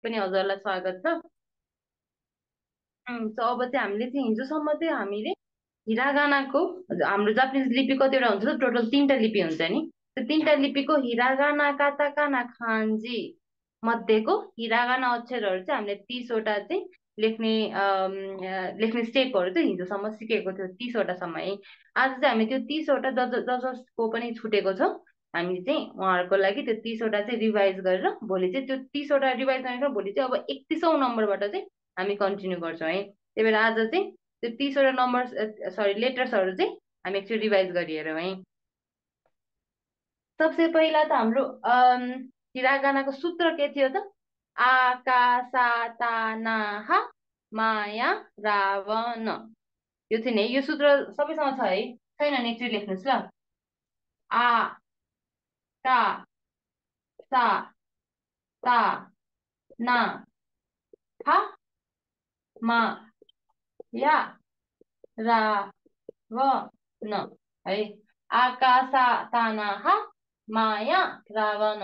पनि हजुरलाई स्वागत छ। अब चाहिँ हामीले चाहिँ हिजोसम्म चाहिँ हामीले हिरागानाको हाम्रो जापानिज लिपि कतिवटा हुन्छ त टोटल तिनवटा लिपि हुन्छ नि। त्यो तिनवटा लिपिको हिरागाना काताकाना खान्जी मध्येको हिरागाना अक्षरहरू चाहिँ हामीले 30वटा चाहिँ लेख्ने लेख्ने स्टेपहरू चाहिँ हिजोसम्म सिकेको थियो 30वटासम्म है। आज चाहिँ हामी त्यो 30वटा जसको पनि छुटेको छ हामी चाहिँ उहाँहरूको लागि त्यो 30वटा चाहिँ रिभाइज गरेर भोलि चाहिँ त्यो 30वटा रिभाइज गरेर भोलि चाहिँ अब 31औं नम्बरबाट चाहिँ हामी कन्टिन्यू गर्छौँ है। त्यही भएर आज चाहिँ त्यो 30वटा नम्बर सरी लेटर्सहरू चाहिँ हामी एकचोटि रिभाइज गरिहेरौँ है। सबसे पहिला त हाम्रो हिरागानाको सूत्र के थियो त? आकाशातानाहा माया रावण। यो थियो नि, यो सूत्र सबैसँग छ है? छैन भने एकचोटि लेख्नुहोस् ल। आ का सा ता ना हा मा या रा व न है। आकाशातानाहा माया रावण।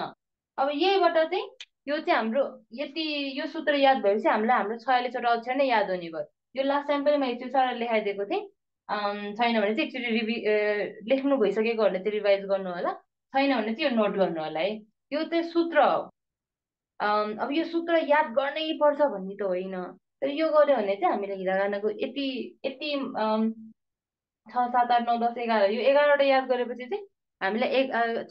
अब यहीबाट चाहिँ यो चाहिँ हाम्रो यति यो सूत्र याद भएपछि हामीलाई हाम्रो 46वटा अक्षर नै याद हुने भयो। यो लास्ट टाइम पनि मैले एकचोटि सरले लेखाइदिएको थिएँ। छैन भने चाहिँ एकचोटि लेख्नु भइसकेकोहरूले चाहिँ रिभाइज गर्नु होला। छैन भने चाहिँ यो नोट गर्नु होला है। यो चाहिँ सूत्र हो। अब यो सूत्र याद गर्नै पर्छ भन्ने त होइन। तर यो गर्यो भने चाहिँ हामीले हिरागानाको यति यति 6 7 8 9 10 11 यो 11वटा याद गरेपछि चाहिँ हामीलाई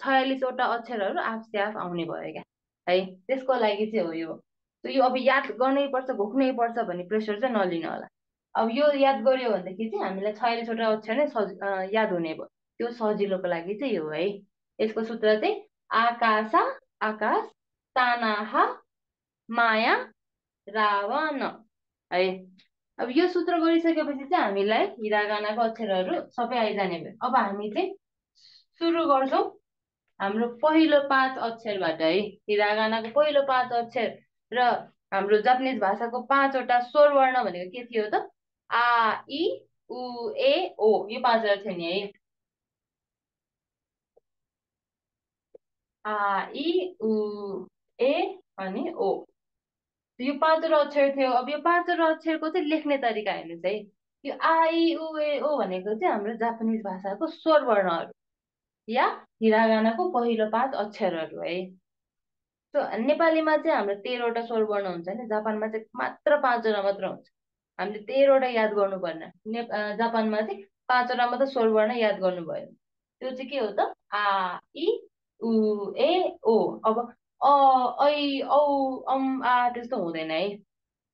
46वटा अक्षरहरू आफसे आफ आउने भयो क्या है। त्यसको लागि चाहिँ हो यो। यो अब याद गर्नै पर्छ घोक्नै पर्छ भन्ने प्रेसर चाहिँ नलिनु होला। अब यो याद गर्यो भनेदेखि चाहिँ हामीलाई 46वटा अक्षर नै याद हुने भयो। त्यो सजिलोको लागि चाहिँ यो है। यसको सूत्र चाहिँ आकाश आकाश तानाहा माया रावण है। अब यो सूत्र गरिसकेपछि चाहिँ हामीलाई हिरागानाको अक्षरहरू सबै आइजाने भयो। अब हामी चाहिँ सुरु गर्छौँ हाम्रो पहिलो 5 अक्षरबाट है। हिरागानाको पहिलो 5 अक्षर र हाम्रो जापानिज भाषाको 5वटा स्वर वर्ण भनेको के थियो त? आ इ उ ए ओ। यो 5वटा थियो नि है। आ इ उ ए अनि ओ। यो 5वटा अक्षर थियो। अब यो 5वटा अक्षरको चाहिँ लेख्ने तरिका हेर्नुहोस् है। यो आई उ ए ओ भनेको चाहिँ हाम्रो जापानिज भाषाको स्वर वर्णहरू या हिरागानाको पहिलो 5 अक्षरहरू है। नेपालीमा चाहिँ हाम्रो 13वटा स्वर वर्ण हुन्छ नि, जापानमा चाहिँ मात्र 5वटा मात्र हुन्छ। हामीले 13वटा याद गर्नु पर्ने। जापानमा चाहिँ 5वटा मात्र स्वर वर्ण याद गर्नु भयो। त्यो चाहिँ के हो त? आ इ उ ए ओ। अब ऐ औ आ त्यस्तो हुँदैन है।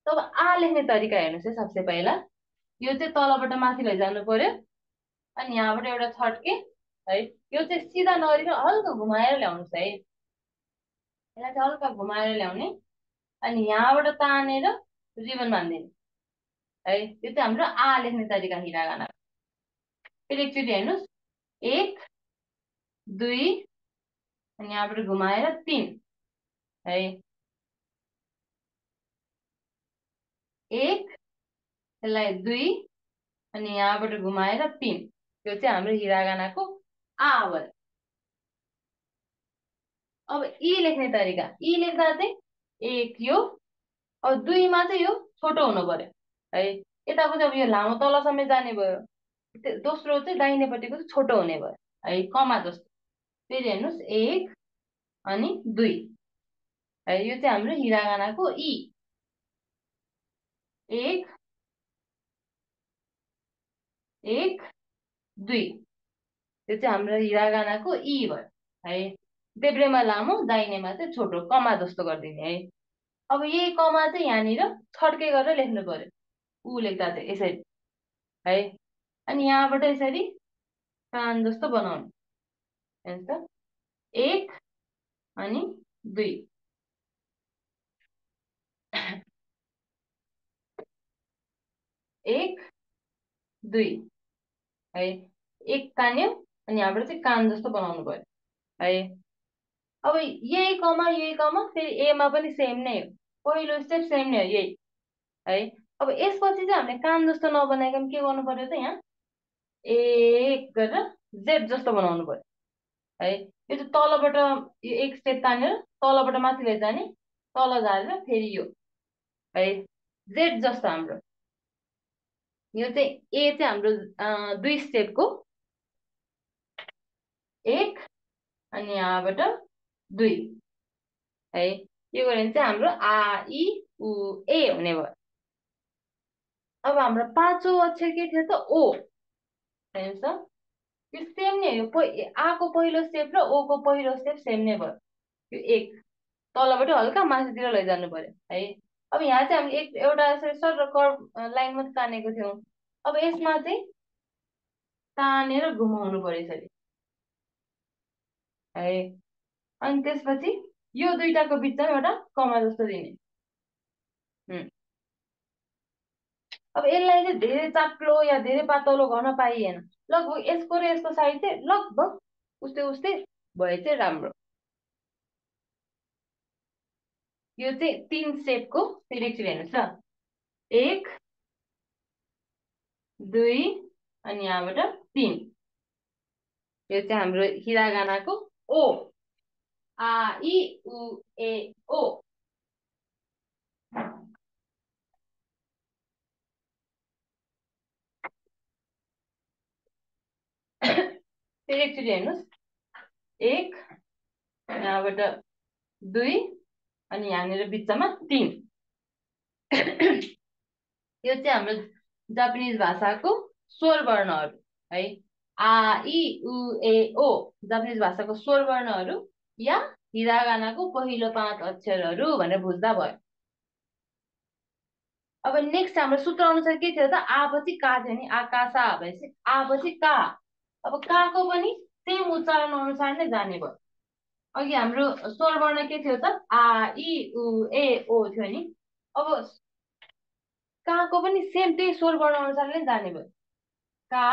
तब आ लेख्ने तरिका हेर्नुहोस् है। सबसे पहिला यो चाहिँ तलबाट माथि लैजानु पर्यो अनि यहाँबाट एउटा छड्के है। यो चाहिँ सिधा नगरिकन हल्का घुमाएर ल्याउनुहोस् है। यसलाई चाहिँ हल्का घुमाएर ल्याउने अनि यहाँबाट तानेर रिबन बाँधिदिने है। यो चाहिँ हाम्रो आ लेख्ने तरिका हिरागाना। फेरि एकचोटि हेर्नुहोस्। 1 2 अनि यहाँबाट घुमाएर 3 है। 1 यसलाई 2 अनि यहाँबाट घुमाएर 3। यो चाहिँ हाम्रो हिरागानाको आ भयो। अब ई लेख्ने तरिका, ई लेख्दा चाहिँ 1 यो अब 2मा चाहिँ यो छोटो हुनु पर्यो है। यताको चाहिँ अब यो लामो तलसम्म जाने भयो। दोस्रो चाहिँ दाहिनेपट्टिको चाहिँ छोटो हुने भयो है, कमा जस्तो। फेरि हेर्नुहोस् 1 अनि 2 है। यो चाहिँ हाम्रो हिरागानाको ई। 1 1 2 यो चाहिँ हाम्रो हिरागानाको ई भयो है। देब्रेमा लामो दाहिनेमा चाहिँ छोटो कमा जस्तो गरिदिने है। अब यही कमा चाहिँ यहाँनिर छड्के गरेर लेख्नु पर्यो। ऊ लेख्दा चाहिँ यसरी है। अनि यहाँबाट यसरी कान जस्तो बनाउनु हेर्नुहोस् त। 1 अनि 2 1 2 है। 1 तान्यो अनि यहाँबाट चाहिँ कान जस्तो बनाउनु पर्यो है। अब यही कमा फेरि एमा पनि सेम नै हो। पहिलो स्टेप सेम नै हो यही है। अब यसपछि चाहिँ हामीले कान जस्तो नबनाइकन के गर्नु पर्यो त? यहाँ 1 गरेर जेड जस्तो बनाउनु पर्यो है। यो चाहिँ तलबाट यो एक स्टेप तानेर तलबाट माथि लैजाने तल झारेर फेरि यो है जेड जस्तो हाम्रो यो चाहिँ ए चाहिँ हाम्रो दुई स्टेपको एक अनि यहाँबाट दुई है यो गऱ्यो भने चाहिँ हाम्रो आ इ उ ए हुने भयो। अब हाम्रो पाँचौँ अक्षर के थियो त ओ हेर्नुहोस् त यो सेम नै हो आको पहिलो स्टेप र ओ को पहिलो स्टेप सेम नै भयो। यो एक तलबाट हल्का माथितिर लैजानु पर्यो है। अब यहाँ चाहिँ हामीले एउटा यसरी सर कर्भ लाइन मात्रै तानेको थियौँ। अब यसमा चाहिँ तानेर घुमाउनु पर्यो यसरी है। अनि त्यसपछि यो दुइटाको बिचमा एउटा कमा जस्तो दिने। अब यसलाई चाहिँ धेरै चाप्लो या धेरै पातलो गर्न पाइएन। लगभग यसको र यसको साइज चाहिँ लगभग उस्तै उस्तै भए चाहिँ राम्रो। यो चाहिँ तीन स्टेपको फेरि एकचोटि हेर्नुहोस् ल एक दुई अनि यहाँबाट तीन यो चाहिँ हाम्रो हिरागानाको ओ आ इ उ ए ओ। फेरि एकचोटि हेर्नुहोस् एक यहाँबाट दुई अनि यहाँनिर बिचमा तीन यो चाहिँ हाम्रो जापानिज भाषाको स्वर वर्णहरू है। आ इ उ ए ओ जापानिज भाषाको स्वर वर्णहरू या हिरागानाको पहिलो पाँच अक्षरहरू भनेर बुझ्दा भयो। अब नेक्स्ट हाम्रो सूत्र अनुसार के थियो त आपछि का थियो नि आकाशा भनेपछि आपछि का। अब काको पनि सेम उच्चारण अनुसार नै जाने भयो। अघि हाम्रो स्वर वर्ण के थियो त आ इ उ ए ओ थियो नि। अब काको पनि सेम त्यही स्वर वर्ण अनुसार नै जाने भयो। का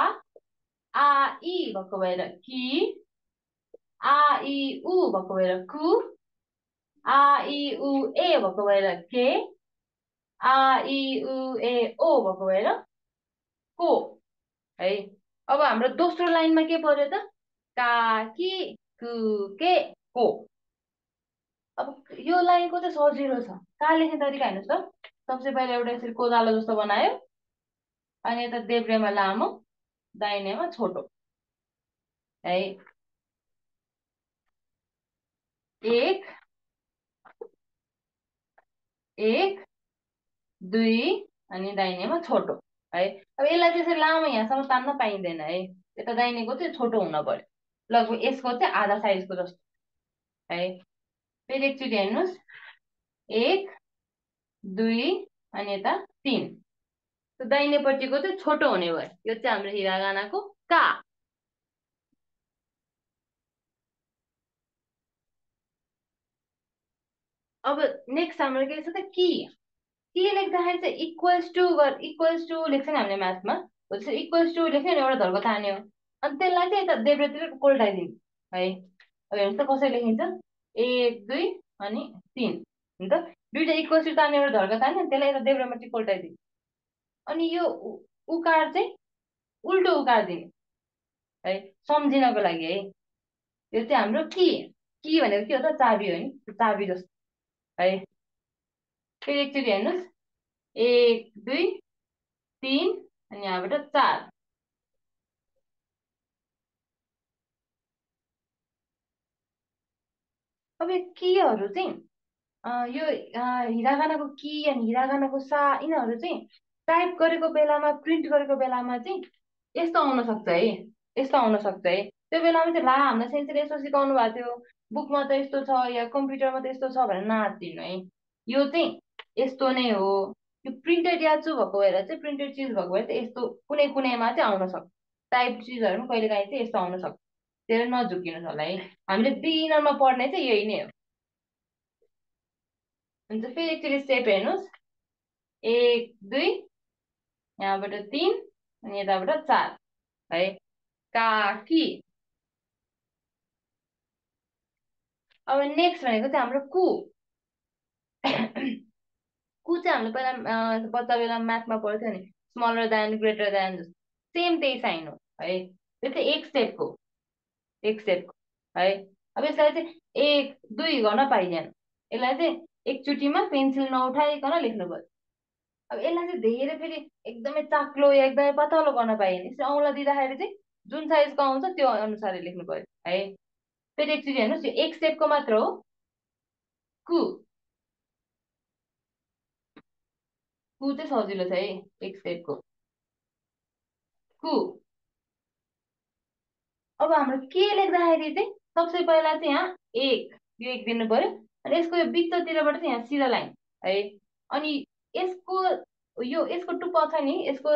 आ इ भएको भएर कि आ इ उ भएको भएर कु आ इ उ ए भएको भएर के आ इ उ ए ओ भएको भएर को है। अब हाम्रो दोस्रो लाइनमा के पर्यो त का कि कु के को। अब यो लाइनको चाहिँ सजिलो छ। का लेख्ने तरिका हेर्नुहोस् त सबसे पहिला एउटा यसरी कोदालो जस्तो बनायो अनि यता देब्रेमा लामो दाहिनेमा छोटो है। एक एक दुई अनि दाहिनेमा छोटो है। अब यसलाई चाहिँ यसरी लामो यहाँसम्म तान्न पाइँदैन है। यता दाहिनेको चाहिँ छोटो हुन पर्यो लगभग यसको चाहिँ आधा साइजको जस्तो है। फेरि एकचोटि हेर्नुहोस् एक दुई अनि यता तीन दाहिनेपट्टिको चाहिँ छोटो हुने भयो। यो चाहिँ हाम्रो हिरागानाको का। अब नेक्स्ट हाम्रो के छ त कि लेख्दाखेरि चाहिँ इक्वल्स टु लेख्छ नि हामीले म्याथमा हो त्यसरी इक्वल्स टु लेख्यो नि एउटा धर्को तान्यो अनि त्यसलाई चाहिँ यता देब्रेतिर कोल्टाइदिनु है। अब हेर्नुहोस् त कसरी लेखिन्छ एक दुई अनि तीन नि त दुइटा इक्वल्स टु तान्यो एउटा धर्को तान्यो अनि त्यसलाई यता देब्रेपट्टि कोल्टाइदिनु अनि यो उकार चाहिँ उल्टो उकार दिने है सम्झिनको लागि है। यो चाहिँ हाम्रो कि भनेको के हो त चाबी हो नि चाबी जस्तो है। फेरि एकचोटि हेर्नुहोस् एक दुई तीन अनि यहाँबाट चार। अब यो किहरू चाहिँ यो हिरागानाको कि अनि हिरागानाको सा यिनीहरू चाहिँ टाइप गरेको बेलामा प्रिन्ट गरेको बेलामा चाहिँ यस्तो आउन सक्छ है। यस्तो आउन सक्छ है। त्यो बेलामा चाहिँ ला हामीलाई सेन्सले यस्तो सिकाउनु भएको थियो बुकमा त यस्तो छ या कम्प्युटरमा त यस्तो छ भनेर नआत्तिनु है। यो चाहिँ यस्तो नै हो। यो प्रिन्टेड याचु भएको भएर चाहिँ प्रिन्टेड चिज भएको भएर चाहिँ यस्तो कुनै कुनैमा चाहिँ आउन सक्छ। टाइप चिजहरू पनि कहिले काहीँ चाहिँ यस्तो आउन सक्छ। त्यसले नझुकिनुहोस् होला है। हामीले बिगिनरमा पढ्ने चाहिँ यही नै हो। हुन्छ फेरि एकचोटि स्टेप हेर्नुहोस् एक दुई यहाँबाट तीन अनि यताबाट चार है काकी। अब नेक्स्ट भनेको चाहिँ हाम्रो कु कु चाहिँ हामीले पहिला बच्चा बेला म्याथमा पढ्थ्यो नि smaller then greater than same त्यही साइन हो है। त्यो चाहिँ एक स्टेपको है। अब यसलाई चाहिँ एक दुई गर्न पाइँदैन यसलाई चाहिँ एकचोटिमा पेन्सिल नउठाइकन लेख्नु पर्यो। अब यसलाई चाहिँ धेरै फेरि एकदमै चाक्लो या एकदमै पातलो गर्न पाइएन, यसरी औँला दिँदाखेरि चाहिँ जुन साइजको आउँछ त्यो अनुसारले लेख्नु पर्यो है। फेरि एकचोटि हेर्नुहोस्, यो एक स्टेपको मात्र हो। कु कु चाहिँ सजिलो छ है, एक स्टेपको कु। अब हाम्रो के लेख्दाखेरि चाहिँ सबसे पहिला चाहिँ यहाँ एक, यो एक दिनु पर्यो। अनि यसको यो बिचतिरबाट चाहिँ यहाँ सिधा लाइन है। अनि यसको यसको टुप्पा छ नि, यसको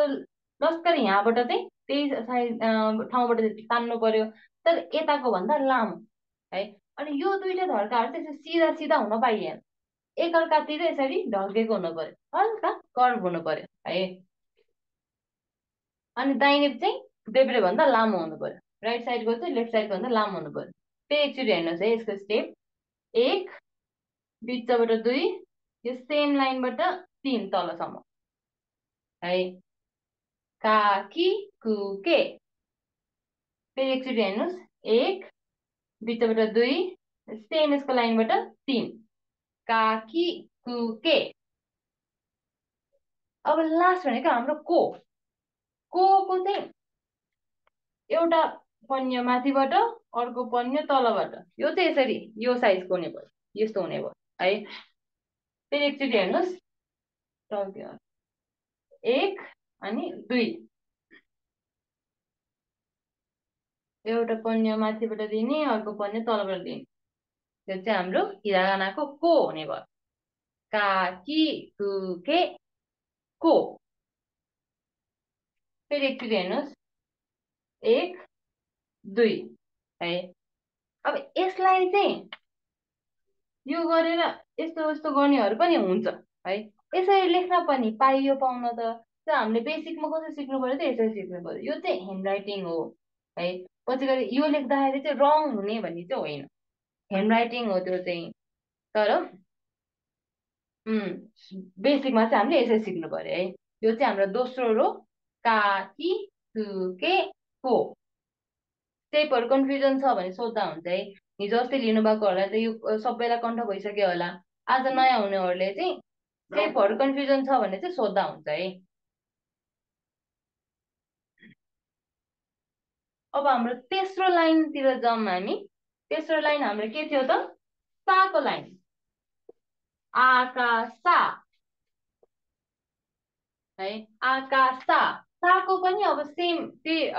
लस्करी यहाँबाट चाहिँ त्यही साइज ठाउँबाट तान्नु पर्यो, तर यताको भन्दा लामो है। अनि यो दुईटा धर्काहरू चाहिँ यसरी सिधा सिधा हुन पाइएन, एकअर्कातिर यसरी ढल्केको हुनु पर्यो, हल्का कर्भ हुनु पर्यो है। अनि दाहिने चाहिँ देब्रे भन्दा लामो हुनु पर्यो, राइट साइडको चाहिँ लेफ्ट साइडको भन्दा लामो हुनु पर्यो। त्यही एकचोटि हेर्नुहोस् है, यसको स्टेप एक, बिचबाट दुई, यो सेम लाइनबाट तिन तलसम्म है। काकी कुके। फेरि एकचोटि हेर्नुहोस्, एक, बिचबाट दुई, सेम यसको लाइनबाट तिन, काकी कुके। अब लास्ट भनेको हाम्रो को चाहिँ एउटा पन्य माथिबाट अर्को पन्य तलबाट, यो चाहिँ यसरी यो साइजको हुने भयो, यस्तो हुने भयो है। फेरि एकचोटि हेर्नुहोस्, टक्यो एक अनि दुई, एउटा पन्य माथिबाट दिने अर्को पन्य तलबाट दिने, त्यो चाहिँ हाम्रो हिरागानाको को हुने भयो। काकी कुके को। फेरि एकचोटि हेर्नुहोस्, एक दुई है। अब यसलाई चाहिँ यो गरेर यस्तो यस्तो गर्नेहरू पनि हुन्छ है। यसरी लेख्न पनि पाइयो पाउन त हामीले बेसिकमा कसरी सिक्नु पर्यो त यसरी सिक्नु पर्यो। यो चाहिँ ह्यान्ड राइटिङ हो है। पछि गएर यो लेख्दाखेरि चाहिँ रङ हुने भन्ने चाहिँ होइन, ह्यान्ड राइटिङ हो त्यो चाहिँ। तर बेसिकमा चाहिँ हामीले यसरी सिक्नु पर्यो है। यो चाहिँ हाम्रो दोस्रो रो, का कि के को। स्टेपहरू कन्फ्युजन छ भने सोद्धा हुन्छ है। हिजो अस्ति लिनुभएकोहरूलाई त यो सबैलाई कन्ठ भइसक्यो होला। आज नयाँ हुनेहरूले चाहिँ स्टेपहरू कन्फ्युजन छ भने चाहिँ सोद्धा हुन्छ है। अब हाम्रो तेस्रो लाइनतिर जाउँ हामी। तेस्रो लाइन हाम्रो के थियो त, साको लाइन, आकाशा है। आकाशा, साको पनि अब सेम त्यही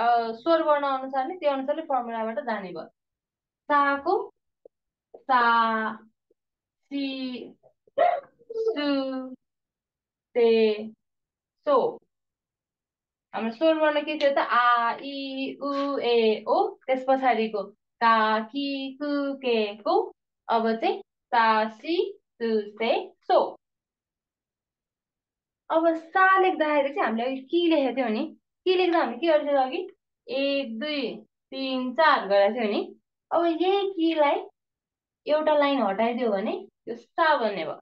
स्वर वर्ण अनुसार नै त्यो अनुसारले फर्मुलाबाट जाने भयो। साको सा, सी, सु, ते, सो। हाम्रो स्वर वर्ण के थियो त, आ इ उ ए ओ, त्यस पछाडिको का कि कु के को। अब चाहिँ सा सी सु से सो। अब सा लेख्दाखेरि चाहिँ हामीले अघि कि लेखेको थियौँ नि, कि लेख्दा हामीले के गर्थ्यौँ अघि, एक दुई तिन चार गरेको थियो नि। अब यही किलाई एउटा लाइन हटाइदियो भने यो सा बन्ने भयो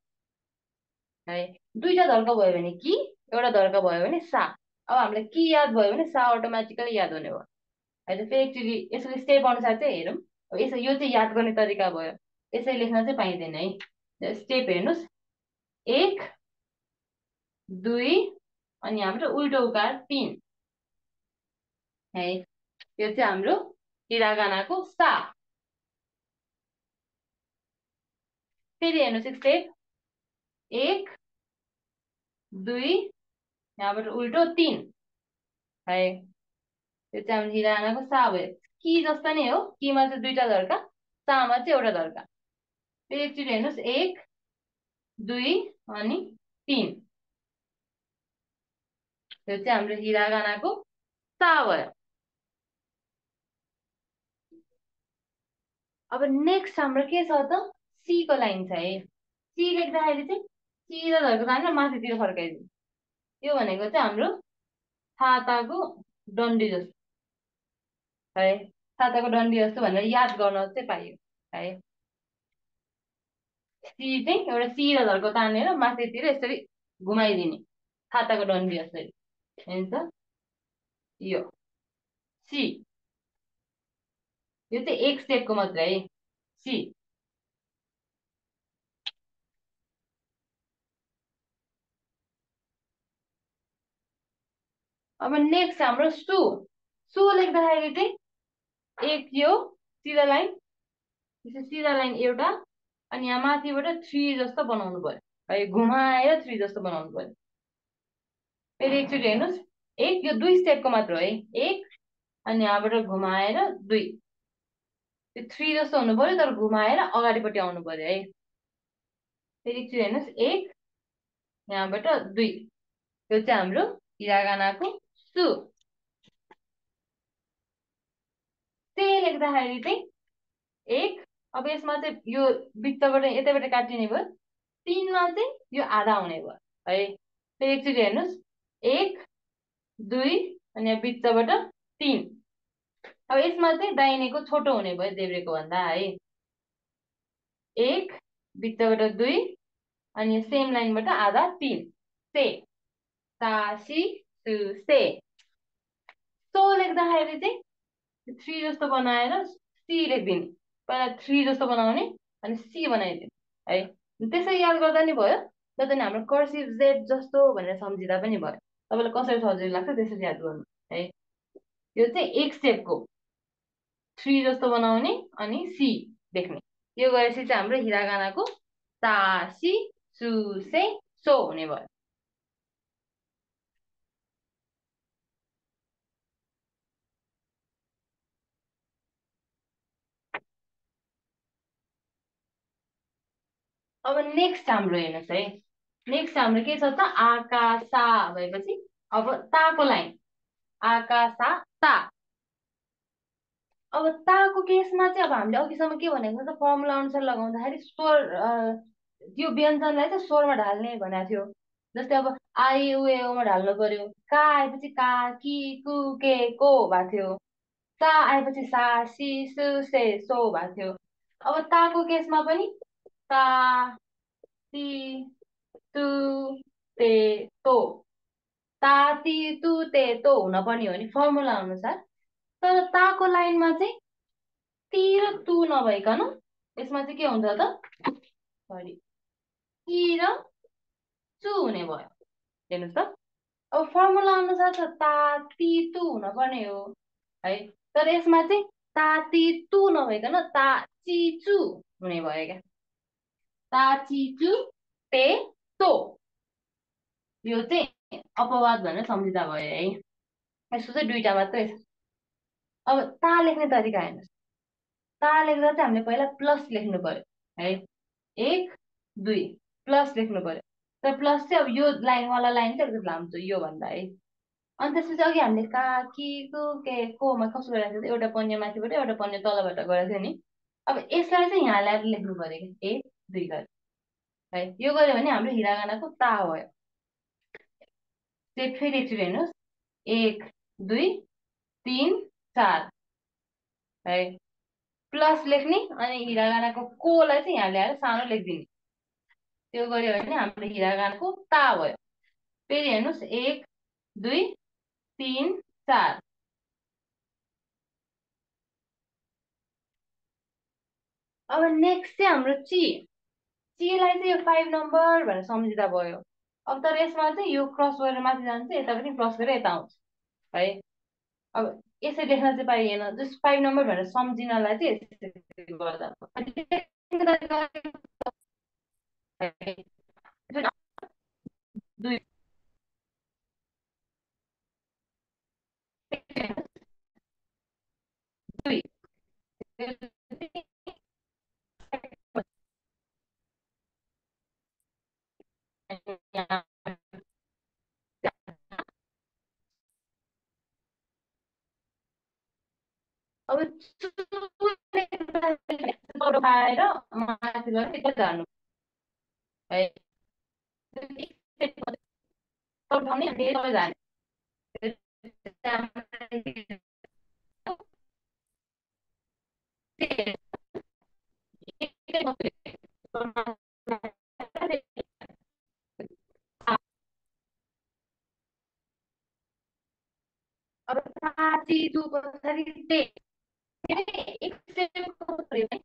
है। दुईटा धर्का भयो भने कि, एउटा धर्का भयो भने सा। अब हामीलाई कि याद भयो भने सा अटोमेटिकली याद हुने भयो है। त फेरि एकचोटि यसको स्टेप अनुसार चाहिँ हेरौँ। अब यसो यो चाहिँ याद गर्ने तरिका भयो, यसरी लेख्न चाहिँ पाइँदैन है। स्टेप हेर्नुहोस्, एक दुई अनि हाम्रो उल्टो उकार तिन है। यो चाहिँ हाम्रो हिरागानाको सा। फेरि हेर्नुहोस् स्टेप, एक दुई, यहाँबाट उल्टो तिन है। यो चाहिँ हाम्रो हिरागानाको सा भयो। कि जस्तो नै हो, किमा चाहिँ दुईटा धर्का, सामा चाहिँ एउटा धर्का। फेरि एकचोटि हेर्नुहोस्, एक दुई अनि तिन, यो चाहिँ हाम्रो हिरागानाको सा भयो। अब नेक्स्ट हाम्रो के छ त, सीको लाइन छ है। सी लेख्दाखेरि चाहिँ सिधा धर्को तानेर माथितिर फर्काइदिनु, यो भनेको चाहिँ हाम्रो छाताको डन्डी जस्तो है। छाताको डन्डी जस्तो भनेर याद गर्न चाहिँ पाइयो है। सी चाहिँ एउटा सिधा धर्को तानेर माथितिर यसरी घुमाइदिने, छाताको डन्डी जसरी हेर्छ यो सी। यो चाहिँ एक स्टेपको मात्र है, सी। अब नेक्स्ट हाम्रो सु। सु लेख्दाखेरि चाहिँ एक यो सिधा लाइन, त्यसपछि सिधा लाइन एउटा, अनि यहाँ माथिबाट थ्री जस्तो बनाउनु पर्यो है, घुमाएर थ्री जस्तो बनाउनु पर्यो। फेरि एकचोटि हेर्नुहोस्, एक यो दुई स्टेपको मात्र हो है, एक अनि यहाँबाट घुमाएर दुई, त्यो थ्री जस्तो हुनु पर्यो तर घुमाएर अगाडिपट्टि आउनु पर्यो है। फेरि एकचोटि हेर्नुहोस्, एक यहाँबाट दुई, यो चाहिँ हाम्रो हिरागानाको सु। से लेख्दाखेरि चाहिँ एक, अब यसमा चाहिँ यो बिचबाट यतैबाट काटिने भयो, तिनमा चाहिँ यो आधा हुने भयो है। फेरि एकचोटि हेर्नुहोस्, एक दुई अनि यहाँ बिचबाट तिन। अब यसमा चाहिँ दाहिनेको छोटो हुने भयो देब्रेको भन्दा है। एक बिचबाट दुई अनि सेम लाइनबाट आधा तिन, से सा सी सु से। सो लेख्दाखेरि चाहिँ थ्री जस्तो बनाएर सी लेखिदिने, पहिला थ्री जस्तो बनाउने अनि सी बनाइदिने है। त्यसै याद गर्दा नि भयो, जति नि हाम्रो कर्सिभ जेड जस्तो भनेर सम्झिँदा पनि भयो। तपाईँलाई कसरी सजिलो लाग्छ त्यसरी याद गर्नु है। यो चाहिँ एक स्टेपको थ्री जस्तो बनाउने अनि सी लेख्ने, यो गरेपछि चाहिँ हाम्रो हिरागानाको सा सी सु से सो हुने भयो। अब नेक्स्ट हाम्रो हेर्नुहोस् है, नेक्स्ट हाम्रो के छ त आकाशा भएपछि अब ताको लाइन, आकाशा ता। अब ताको केसमा चाहिँ अब हामीले अघिसम्म के भनेको त फर्मुला अनुसार लगाउँदाखेरि स्वर त्यो व्यञ्जनलाई चाहिँ स्वरमा ढाल्ने भनेको थियो। जस्तै अब आई उ ए ओमा ढाल्नु पर्यो, का आएपछि का कि कु के को भएको थियो, सा आएपछि सा सी सु से सो भएको थियो। अब ताको केसमा पनि ता ती तु ते तो, ता ती तु ते तो हुन पर्ने हो नि फर्मुला अनुसार। तर ताको लाइनमा चाहिँ ती र तु नभइकन यसमा चाहिँ के हुन्छ त, सरी, ती र चु हुने भयो। हेर्नुहोस् त, अब फर्मुला अनुसार त ता ती तु हुन पर्ने हो है, तर यसमा चाहिँ ता ती तु नभइकन ता ची चु हुने भयो क्या, ता ची चु ते तो। यो चाहिँ अपवाद भनेर सम्झिँदा भयो है। यसको चाहिँ दुईटा मात्रै छ। अब ता लेख्ने तरिका हेर्नुहोस्, ता लेख्दा चाहिँ हामीले पहिला प्लस लेख्नु पर्यो है, एक दुई प्लस लेख्नु पर्यो। तर प्लस चाहिँ अब यो लाइनवाला लाइन चाहिँ अलिकति लाम्रो यो भन्दा है। अनि त्यसपछि अघि हामीले का कि कु के कोमा कसो गरेको थियो, एउटा पन्ने माथिबाट एउटा पन्ने तलबाट गरेको थियो नि। अब यसलाई चाहिँ यहाँ ल्याएर लेख्नु पर्यो कि एक दुई गरेर है। यो गऱ्यो भने हाम्रो हिरागानाको ता भयो। त्यो फेरि एकचोटि हेर्नुहोस्, एक दुई तिन चार है, प्लस लेख्ने अनि हिरागानाको कोलाई चाहिँ यहाँ ल्याएर सानो लेखिदिने। त्यो गऱ्यो भने हाम्रो हिरागानाको ता भयो। फेरि हेर्नुहोस्, एक दुई तिन चार। अब नेक्स्ट चाहिँ हाम्रो ची। चीलाई चाहिँ यो 5 नम्बर भनेर सम्झिँदा भयो। अब तर यसमा चाहिँ यो क्रस गरेर माथि जान्छ, यता पनि क्रस गरेर यता आउँछ है। अब यसरी लेख्न चाहिँ पाइएन, जस्ट 5 नम्बर भनेर सम्झिनलाई चाहिँ यसरी गर्दा दुई दुई अब खाएर माथिबाट यता जानु है, उठाउने तल जाने। अब साँची दु पछाडि ते, एक स्टेपको पऱ्यो भने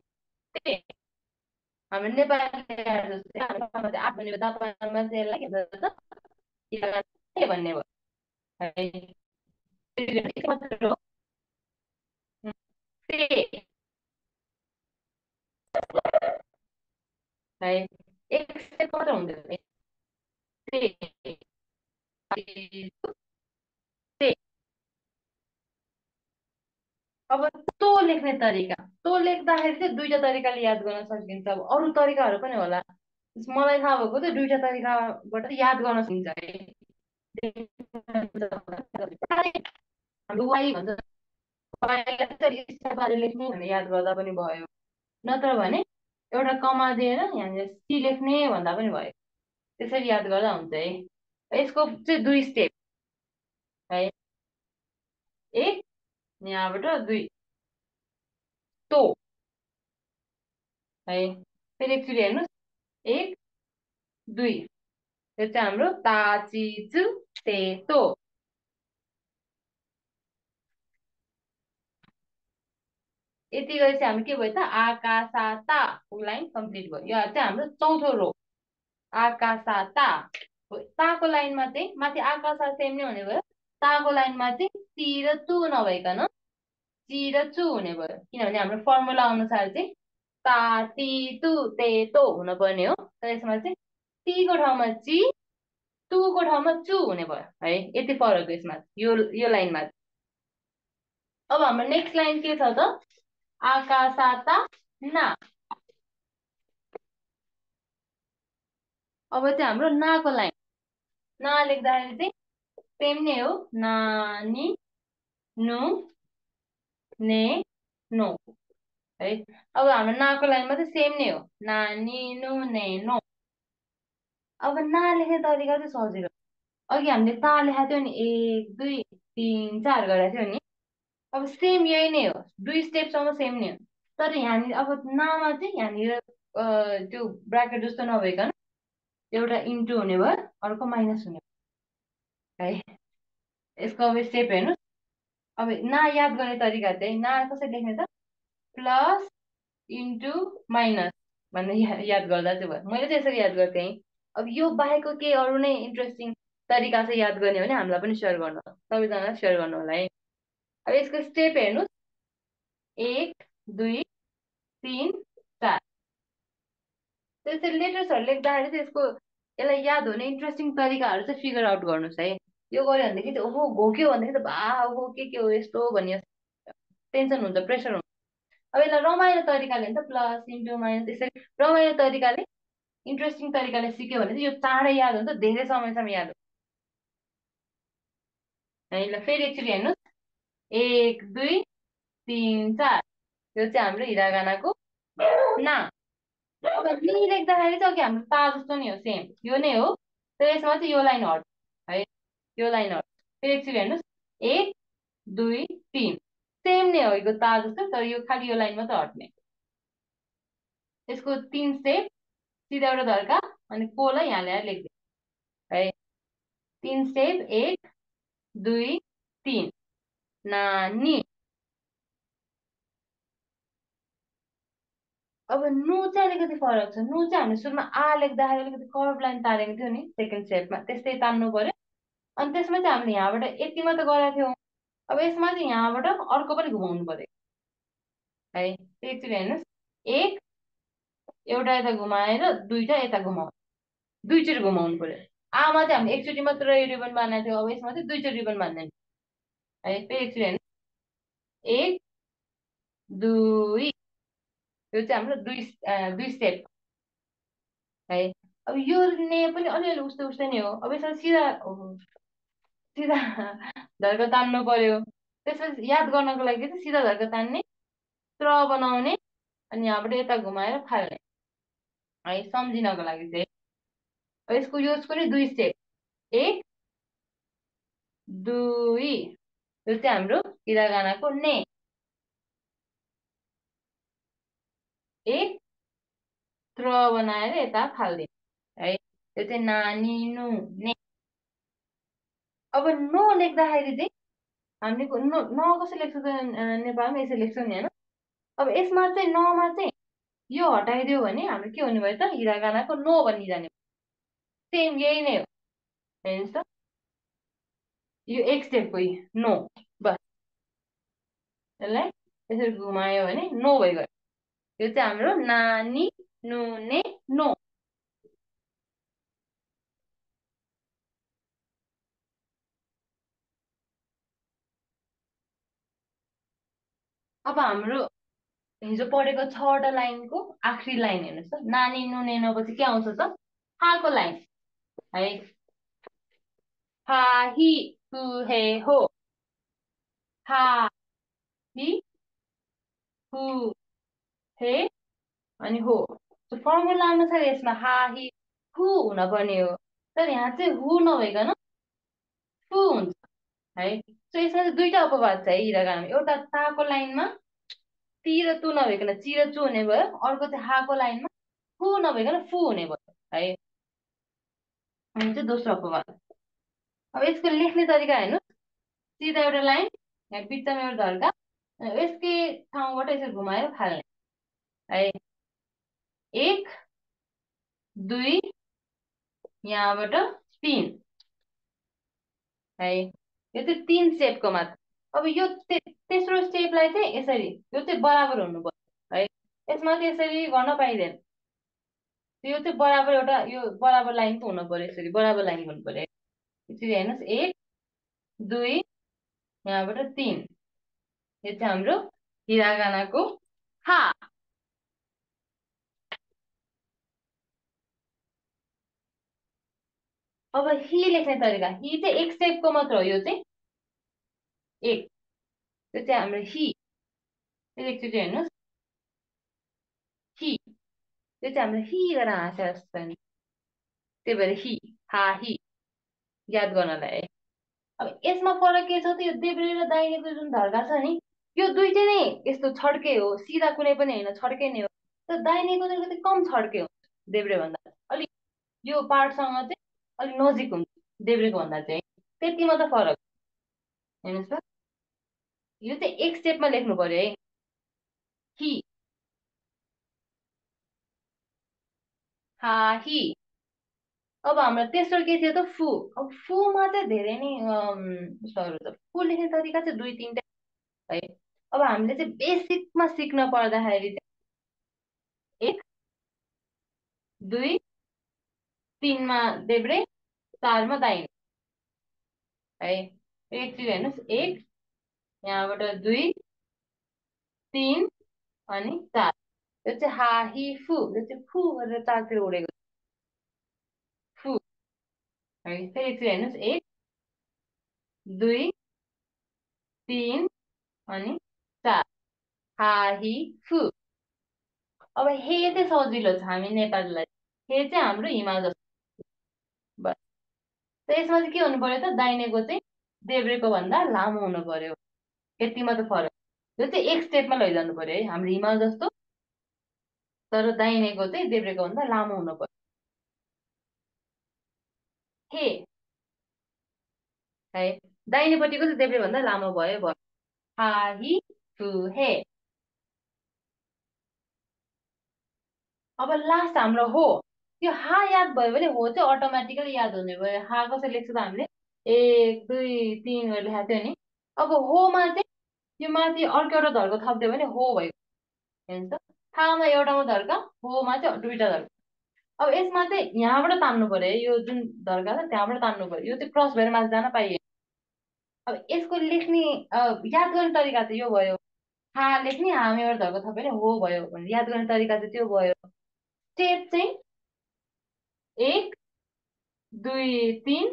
ते। हाम्रो नेपाली जस्तै हाम्रो ठाउँमा चाहिँ आठ भनेको तपाईँमा चाहिँ यसलाई के भन्छ त, के भन्ने भयो है। एक मात्र हो। से है एक से मात्र हुँदैन से से अब तँ लेख्ने तरिका तँ लेख्दाखेरि चाहिँ दुईटा तरिकाले याद गर्न सकिन्छ अब अरू तरिकाहरू पनि होला मलाई थाहा भएको चाहिँ दुईटा तरिकाबाट याद गर्न सकिन्छ है हाम्रो वाइ भन्छ वाइलाई चाहिँ स्टारबारे लेख्ने भनेर याद गर्दा पनि भयो नत्र भने एउटा कमा दिएर यहाँनिर सी लेख्ने भन्दा पनि भयो त्यसरी याद गर्दा हुन्छ है यसको चाहिँ दुई स्टेप है एक यहाँबाट दुई तो है फेरि एकचोटि हेर्नुहोस् एक दुई यो चाहिँ हाम्रो ताचिजु तेतो यति गरी चाहिँ हामी के भयो त आकाशाता लाइन कम्प्लिट भयो यो चाहिँ हाम्रो चौथो रो आकाशाता ताको लाइनमा चाहिँ माथि आकाशा सेम नै हुने भयो ताको लाइनमा चाहिँ ती र तु नभइकन ची र चु हुने भयो किनभने हाम्रो फर्मुला अनुसार चाहिँ ता ती तु ते तो हुनुपर्ने हो तर यसमा चाहिँ तीको ठाउँमा ची टुको ठाउँमा चु हुने भयो है यति फरक हो यसमा यो लाइनमा अब हाम्रो नेक्स्ट लाइन के छ त आकाशाता ना अब चाहिँ हाम्रो नाको लाइन ना लेख्दाखेरि चाहिँ सेम नै हो नानी नु ने नो है अब हाम्रो नाको लाइनमा चाहिँ सेम नै हो नानी नु ने नो अब ना लेख्ने तरिका चाहिँ सजिलो अघि हामीले ता लेखाएको थियो नि एक दुई तिन चार गरेको थियो नि अब सेम यही नै हो दुई स्टेपसम्म सेम नै हो तर यहाँनिर अब नामा चाहिँ यहाँनिर त्यो ब्राकेट जस्तो नभइकन एउटा इन्टु हुने भयो अर्को माइनस हुने भयो है यसको अब स्टेप हेर्नुहोस् अब ना याद गर्ने तरिका चाहिँ ना कसरी लेख्ने त प्लस इन्टु माइनस भन्ने याद गर्दा चाहिँ भयो मैले चाहिँ यसरी याद गर्थेँ है अब यो बाहेकको केही अरू नै इन्ट्रेस्टिङ तरिका चाहिँ याद गर्ने हो भने हामीलाई पनि सेयर गर्नु होला सबैजनालाई सेयर गर्नु होला है अब यसको स्टेप हेर्नुहोस् एक दुई तिन चार त्यसरी लेटर्सहरू लेख्दाखेरि चाहिँ यसको यसलाई याद हुने इन्ट्रेस्टिङ तरिकाहरू चाहिँ फिगर आउट गर्नुहोस् है यो गऱ्यो भनेदेखि चाहिँ ओहो घोक्यो भनेदेखि त बा ओहो के हो यस्तो भन्ने टेन्सन हुन्छ प्रेसर हुन्छ अब यसलाई रमाइलो तरिकाले हुन्छ प्लस इन्टु माइनस यसरी रमाइलो तरिकाले इन्ट्रेस्टिङ तरिकाले सिक्यो भने चाहिँ यो चाँडै याद हुन्छ धेरै समयसम्म याद हुन्छ है ल फेरि एकचोटि हेर्नुहोस् एक दुई तिन चार यो चाहिँ हाम्रो हिरागानाको ना अब नि लेख्दाखेरि चाहिँ अघि हाम्रो ता जस्तो नि हो सेम यो नै हो तर यसमा चाहिँ यो लाइन हट है यो लाइन हट फेरि एकचोटि हेर्नुहोस् एक दुई तिन सेम नै हो यो ता जस्तो तर यो खालि यो लाइन मात्रै हट्ने यसको तिन स्टेप सिधा एउटा धर्का अनि कोलाई यहाँ ल्याएर लेखिदियो है तिन स्टेप एक दुई तिन नानी अब नु चाहिँ अलिकति फरक छ नु चाहिँ हामीले सुरुमा आ लेख्दाखेरि अलिकति कर्भ लाइन तारेको थियो नि सेकेन्ड स्टेपमा त्यस्तै तान्नु पर्यो अनि त्यसमा चाहिँ हामीले यहाँबाट यति मात्र गरेका थियौँ अब यसमा चाहिँ यहाँबाट अर्को पनि घुमाउनु पर्यो है एकचोटि हेर्नुहोस् एक एउटा यता घुमाएर दुईटा यता घुमाउनु दुईचोटि घुमाउनु पर्यो आमा चाहिँ हामीले एकचोटि मात्र रिबन बाँधेको थियो अब यसमा चाहिँ दुईचोटि रिबन बाँध्दैन है फेरि एकचोटि हेर्नुहोस् एक दुई यो चाहिँ हाम्रो दुई स्टेप है अब यो ने पनि अलिअलि उस्तै उस्तै नै हो अब यसमा सिधा सिधा धर्का तान्नु पर्यो त्यसपछि याद गर्नको लागि चाहिँ सिधा धर्का तान्ने त्र बनाउने अनि यहाँबाट यता घुमाएर फाल्ने है सम्झिनको लागि चाहिँ अब यसको नि दुई स्टेप एक दुई यो चाहिँ हाम्रो हिरागानाको ने एक त्र बनाएर यता फाल्दिने है यो चाहिँ नानी नु ने अब नो लेख्दाखेरि चाहिँ हामीले न कसरी लेख्छ त नेपालमा यसरी लेख्छौँ नि होइन अब यसमा चाहिँ नमा चाहिँ यो हटाइदियो भने हाम्रो के हुने भयो त हिरागानाको नो भनी जाने सेम यही नै हो हेर्नुहोस् त यो एक स्टेपको नो यसलाई यसरी घुमायो भने नो भइगयो। यो चाहिँ हाम्रो नानी नुने नो। अब हाम्रो हिजो पढेको 6 वटा लाइनको आखिरी लाइन हेर्नुहोस् त, नानी नुने नो पछि के आउँछ त? हाको लाइन है। हा हि हु हे हो। हा हि हु हे अनि हो। फर्मुला अनुसार यसमा हा हि हु हुन पर्ने हो, तर यहाँ चाहिँ हु नभइकन फु हुन्छ है। सो यसमा चाहिँ दुईटा अपवाद छ है हिरागानामा। एउटा ताको लाइनमा ती र तु नभइकन ची र चु हुने भयो, अर्को चाहिँ हाको लाइनमा फु नभइकन फु हुने भयो है। अनि चाहिँ दोस्रो अपवाद। अब यसको लेख्ने तरिका हेर्नु, सिधा एउटा लाइन, यहाँ बिचमा एउटा धर्का, यसकै ठाउँबाट यसरी घुमाएर फाल्ने है। एक दुई, यहाँबाट तिन है। यो चाहिँ तिन स्टेपको मात्र। अब यो तेस्रो स्टेपलाई चाहिँ यसरी, यो चाहिँ बराबर हुनु पर्यो है। यसमा चाहिँ यसरी गर्न पाइँदैन। यो चाहिँ बराबर एउटा यो बराबर लाइनको हुनु पर्यो, यसरी बराबर लाइनको हुनु पर्यो है। यसरी हेर्नुहोस्, एक दुई, यहाँबाट तिन। यो चाहिँ हाम्रो हिरागानाको हा। अब हि लेख्ने तरिका, हि चाहिँ एक स्टेपको मात्र हो, यो चाहिँ एक। यो चाहिँ हाम्रो हि। फेरि एकचोटि हेर्नुहोस्, हि। यो चाहिँ हाम्रो हि गरेर हाँस्या जस्तो नि, त्यही भएर हि, हा हि याद गर्नलाई है। अब यसमा फरक के छ त, यो देब्रे र दाहिनेको जुन धर्का छ नि, यो दुइटै नै यस्तो छड्के हो, सिधा कुनै पनि होइन, छड्के नै हो। तर दाहिनेको चाहिँ कम छड्के हुन्छ देब्रे भन्दा, अलिक यो पार्टसँग चाहिँ अलिक नजिक हुन्छ देब्रेको भन्दा चाहिँ, त्यति मात्र फरक। हेर्नुहोस् त, यो चाहिँ एक स्टेपमा लेख्नु पर्यो है। हि, हा हि। अब हाम्रो तेस्रो के थियो त, फु। अब फुमा चाहिँ धेरै नै सरो छ, फु लेख्ने तरिका चाहिँ दुई तिनवटा है। अब हामीले चाहिँ बेसिकमा सिक्न पर्दाखेरि चाहिँ एक दुई तिनमा देब्रे, चारमा दाहिने है। एकचोटि हेर्नुहोस्, एक, यहाँबाट दुई तिन अनि चार। यो चाहिँ हा हि फु, यो चाहिँ फु गरेर चारतिर उडेको फु है। फेरि एकचोटि हेर्नुहोस्, एक दुई तिन अनि चार, हा हि फु। अब हे चाहिँ सजिलो छ हामी नेपालीलाई, हे चाहिँ हाम्रो हिमाल जस्तो बस। त यसमा चाहिँ के हुनु पर्यो त, दाहिनेको चाहिँ देब्रेको भन्दा लामो हुनु पर्यो, यति मात्र फरक। यो चाहिँ एक स्टेपमा लैजानु पर्यो है, हाम्रो हिमाल जस्तो, तर दाहिनेको चाहिँ देब्रेको भन्दा लामो हुनु पर्यो। हे है, दाहिनेपट्टिको चाहिँ देब्रे भन्दा लामो भयो भयो। हा हि फु हे। अब लास्ट हाम्रो हो। यो हा याद भयो भने हो चाहिँ अटोमेटिकली याद हुने भयो। हा कसरी लेख्छ त हामीले, एक दुई तिन गरेर लेखाएको थियो नि। अब होमा चाहिँ यो माथि अर्को एउटा धर्को थपिदियो भने हो भयो, हेर्नुहोस् त, हामा एउटा मात्र धर्का, होमा चाहिँ दुईटा धर्का। अब यसमा चाहिँ यहाँबाट तान्नु पर्यो है, यो जुन धर्का छ त्यहाँबाट तान्नु पर्यो, यो चाहिँ क्रस भएर माथि जान पाइएन। अब यसको लेख्ने याद गर्ने तरिका चाहिँ यो भयो, हा लेख्ने, हामा एउटा धर्को थप्यो भने हो भयो भने याद गर्ने तरिका चाहिँ त्यो भयो। स्टेप चाहिँ एक दुई तिन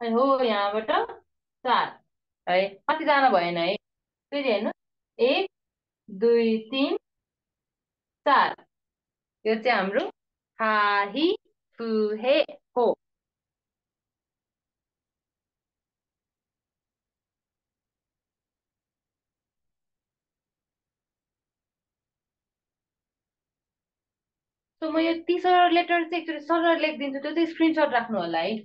अनि हो यहाँबाट चार है, माथि जान भएन है। फेरि हेर्नु, एक दुई तिन चार। यो चाहिँ हाम्रो हा हि फु हे हो। सो म यो 30वटा लेटर चाहिँ एकचोटि सरर लेखिदिन्छु, त्यो चाहिँ स्क्रिनसट राख्नु होला है।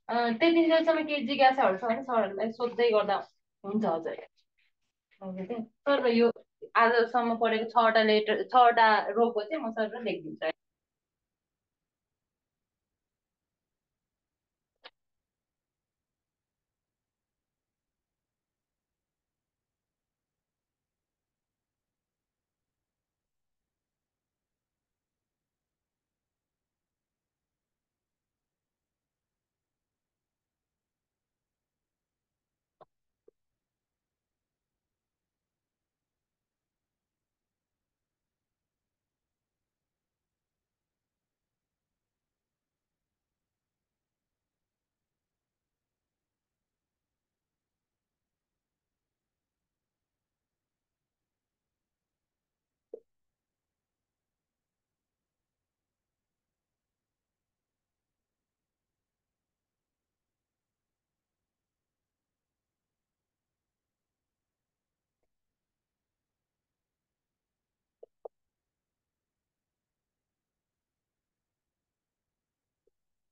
त्यति बेलासम्म केही जिज्ञासाहरू छ भने सरहरूलाई सोध्दै गर्दा हुन्छ हजुर। सर यो आजसम्म पढेको 6वटा लेटर 6वटा रोको चाहिँ म सर लेखिदिन्छु है।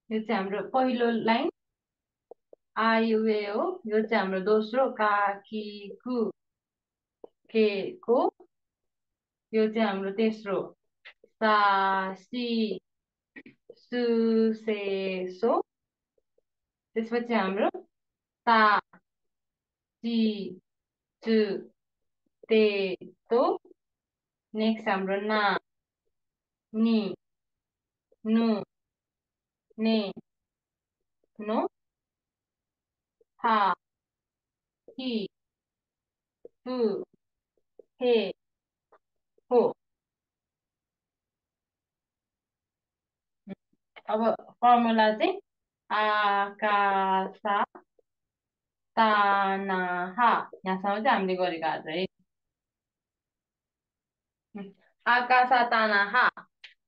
यो चाहिँ हाम्रो पहिलो लाइन आ यु ए हो। यो चाहिँ हाम्रो दोस्रो का कि कु के को। यो चाहिँ हाम्रो तेस्रो सा सी सु से सो। त्यसपछि हाम्रो ता ची चु ते तो। नेक्स्ट हाम्रो ना नि नु ने नो हा ही हु हे हो। अब फर्मुला चाहिँ आकाशा तानाहा। यहाँसम्म चाहिँ हामीले गरेको आज है। आकाशा तानाहा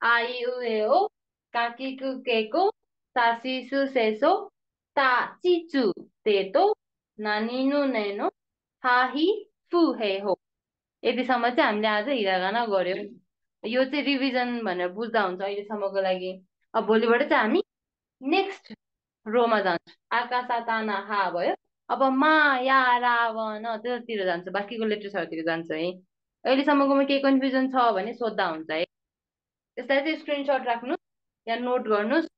आई उए ओ काकीकु केको सासिसु सेसो ता चिचु तेतो नानिनु नेनो हाही फु हे हो। यतिसम्म चाहिँ हामीले आज हिरागाना गर्यौँ। यो चाहिँ रिभिजन भनेर बुझ्दा हुन्छ अहिलेसम्मको लागि। अब भोलिबाट चाहिँ हामी नेक्स्ट रोमा जान्छ। आकाशा ताना हा भयो। अब माया रावण त्यतातिर जान्छ, बाँकीको लेटर्सहरूतिर जान्छ है। अहिलेसम्मकोमा केही कन्फ्युजन छ भने सोद्धा हुन्छ है। त्यसलाई चाहिँ स्क्रिनसट राख्नुहोस् या नोट गर्नुहोस्।